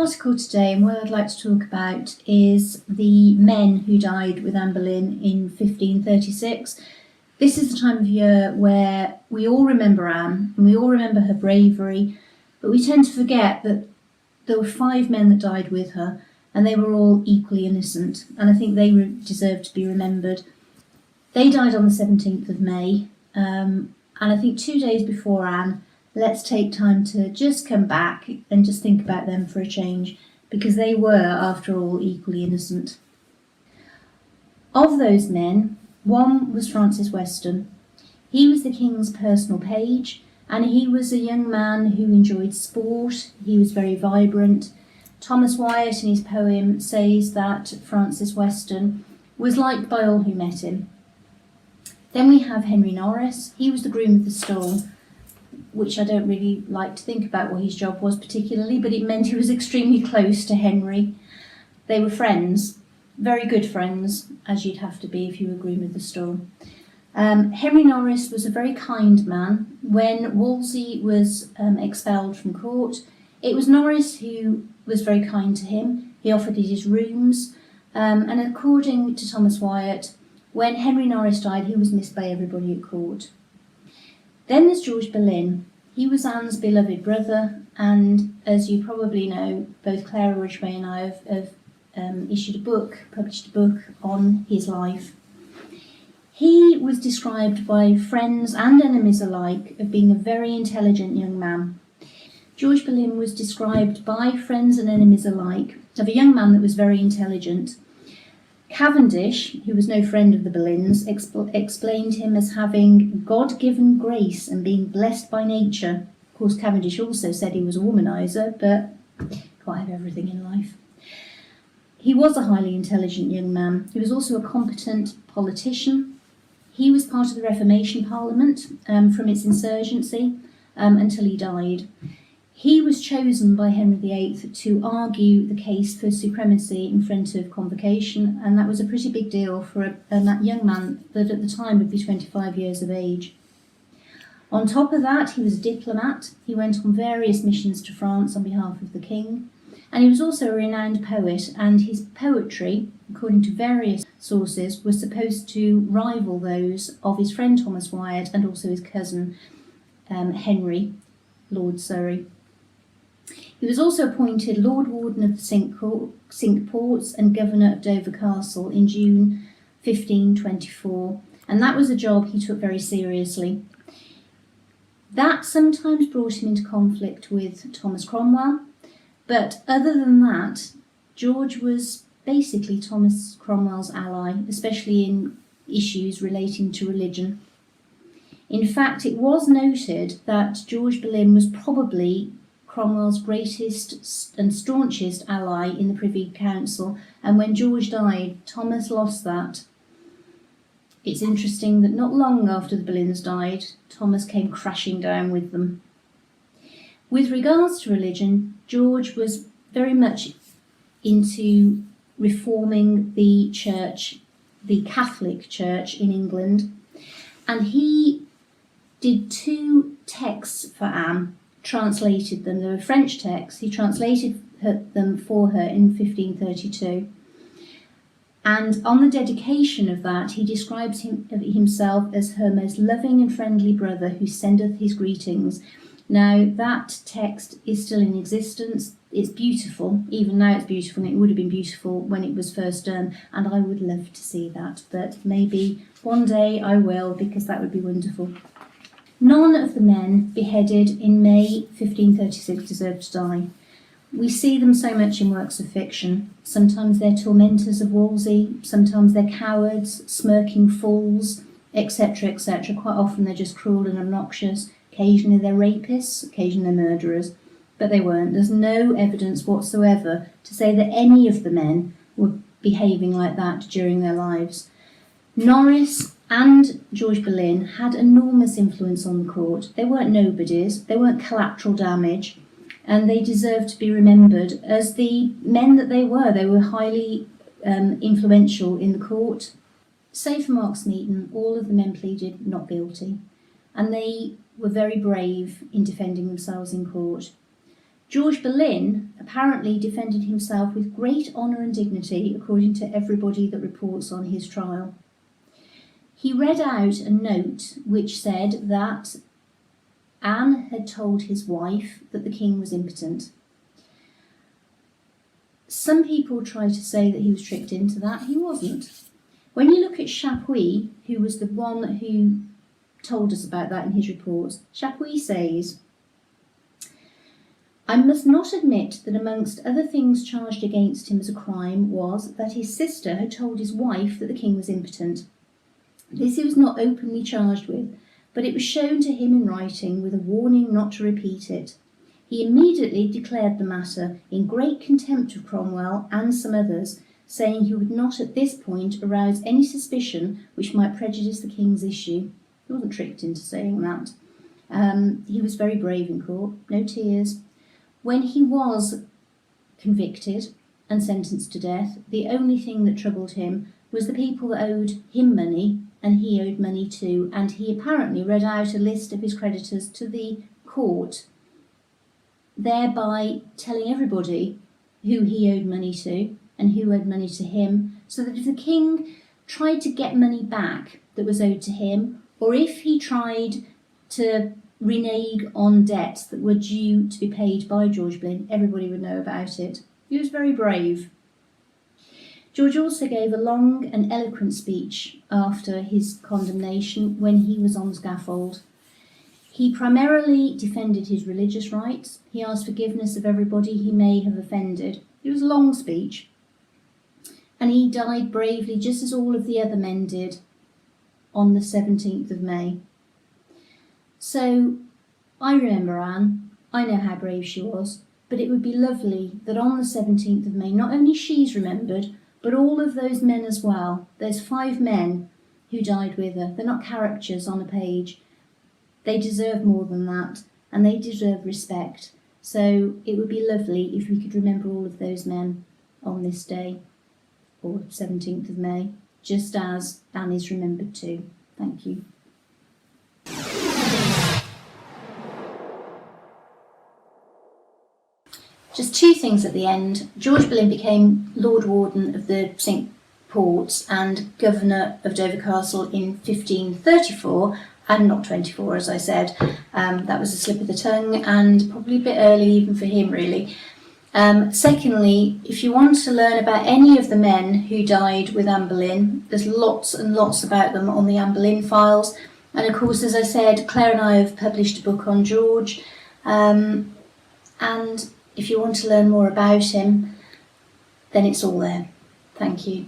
article today, and what I'd like to talk about is the men who died with Anne Boleyn in 1536. This is the time of year where we all remember Anne and we all remember her bravery, but we tend to forget that there were 5 men that died with her and they were all equally innocent, and I think they deserve to be remembered. They died on the 17th of May, and I think 2 days before Anne. Let's take time to just come back and just think about them for a change, because they were, after all, equally innocent. Of those men, one was Francis Weston. He was the king's personal page, and he was a young man who enjoyed sport. He was very vibrant. Thomas Wyatt, in his poem, says that Francis Weston was liked by all who met him. Then we have Henry Norris. He was the groom of the stall, which I don't really like to think about what his job was particularly, but it meant he was extremely close to Henry. They were friends, very good friends, as you'd have to be if you were groom of the stall. Henry Norris was a very kind man. When Wolsey was expelled from court, it was Norris who was very kind to him. He offered his rooms, and according to Thomas Wyatt, when Henry Norris died, he was missed by everybody at court. Then there's George Boleyn. He was Anne's beloved brother, and as you probably know, both Clare Cherry and I have published a book on his life. He was described by friends and enemies alike of being a very intelligent young man. George Boleyn was described by friends and enemies alike of a young man that was very intelligent. Cavendish, who was no friend of the Boleyns, explained him as having God-given grace and being blessed by nature. Of course, Cavendish also said he was a womanizer, but can't have everything in life. He was a highly intelligent young man. He was also a competent politician. He was part of the Reformation Parliament from its insurgency until he died. He was chosen by Henry VIII to argue the case for supremacy in front of Convocation, and that was a pretty big deal for a young man that at the time would be 25 years of age. On top of that, he was a diplomat. He went on various missions to France on behalf of the king, and he was also a renowned poet, and his poetry, according to various sources, was supposed to rival those of his friend Thomas Wyatt and also his cousin Henry, Lord Surrey. He was also appointed Lord Warden of the Cinque Ports and Governor of Dover Castle in June 1524, and that was a job he took very seriously. That sometimes brought him into conflict with Thomas Cromwell, but other than that, George was basically Thomas Cromwell's ally, especially in issues relating to religion. In fact, it was noted that George Boleyn was probably Cromwell's greatest and staunchest ally in the Privy Council, and when George died, Thomas lost that. It's interesting that not long after the Boleyns died, Thomas came crashing down with them. With regards to religion, George was very much into reforming the church, the Catholic Church in England, and he did 2 texts for Anne. Translated them. They were French texts. He translated them for her in 1532. And on the dedication of that, he describes himself as her most loving and friendly brother who sendeth his greetings. Now, that text is still in existence. It's beautiful. Even now it's beautiful, and it would have been beautiful when it was first done, and I would love to see that. But maybe one day I will, because that would be wonderful. None of the men beheaded in May 1536 deserved to die. We see them so much in works of fiction. Sometimes they're tormentors of Wolsey, sometimes they're cowards, smirking fools, etc., etc. Quite often they're just cruel and obnoxious. Occasionally they're rapists, occasionally they're murderers. But they weren't. There's no evidence whatsoever to say that any of the men were behaving like that during their lives. Norris and George Boleyn had enormous influence on the court. They weren't nobodies, they weren't collateral damage, and they deserved to be remembered as the men that they were. They were highly influential in the court. Save for Mark Smeaton, all of the men pleaded not guilty, and they were very brave in defending themselves in court. George Boleyn apparently defended himself with great honour and dignity, according to everybody that reports on his trial. He read out a note which said that Anne had told his wife that the king was impotent. Some people try to say that he was tricked into that. He wasn't. When you look at Chapuis, who was the one who told us about that in his reports, Chapuis says, "I must not admit that amongst other things charged against him as a crime was that his sister had told his wife that the king was impotent. This he was not openly charged with, but it was shown to him in writing with a warning not to repeat it. He immediately declared the matter in great contempt of Cromwell and some others, saying he would not at this point arouse any suspicion which might prejudice the king's issue." He wasn't tricked into saying that. He was very brave in court, no tears. When he was convicted and sentenced to death, the only thing that troubled him was the people that owed him money, and he owed money too, and he apparently read out a list of his creditors to the court, thereby telling everybody who he owed money to and who owed money to him, so that if the king tried to get money back that was owed to him, or if he tried to renege on debts that were due to be paid by George Boleyn, everybody would know about it. He was very brave. George also gave a long and eloquent speech after his condemnation when he was on scaffold. He primarily defended his religious rights. He asked forgiveness of everybody he may have offended. It was a long speech. And he died bravely, just as all of the other men did, on the 17th of May. So, I remember Anne. I know how brave she was. But it would be lovely that on the 17th of May, not only she's remembered, but all of those men as well. There's 5 men who died with her. They're not characters on a page. They deserve more than that, and they deserve respect. So it would be lovely if we could remember all of those men on this day, or 17th of May, just as Anne is remembered too. Thank you. Just 2 things at the end. George Boleyn became Lord Warden of the Cinque Ports and Governor of Dover Castle in 1534, and not 24, as I said. That was a slip of the tongue, and probably a bit early even for him, really. Secondly, if you want to learn about any of the men who died with Anne Boleyn, there's lots and lots about them on the Anne Boleyn files. And of course, as I said, Clare and I have published a book on George. And if you want to learn more about him, then it's all there. Thank you.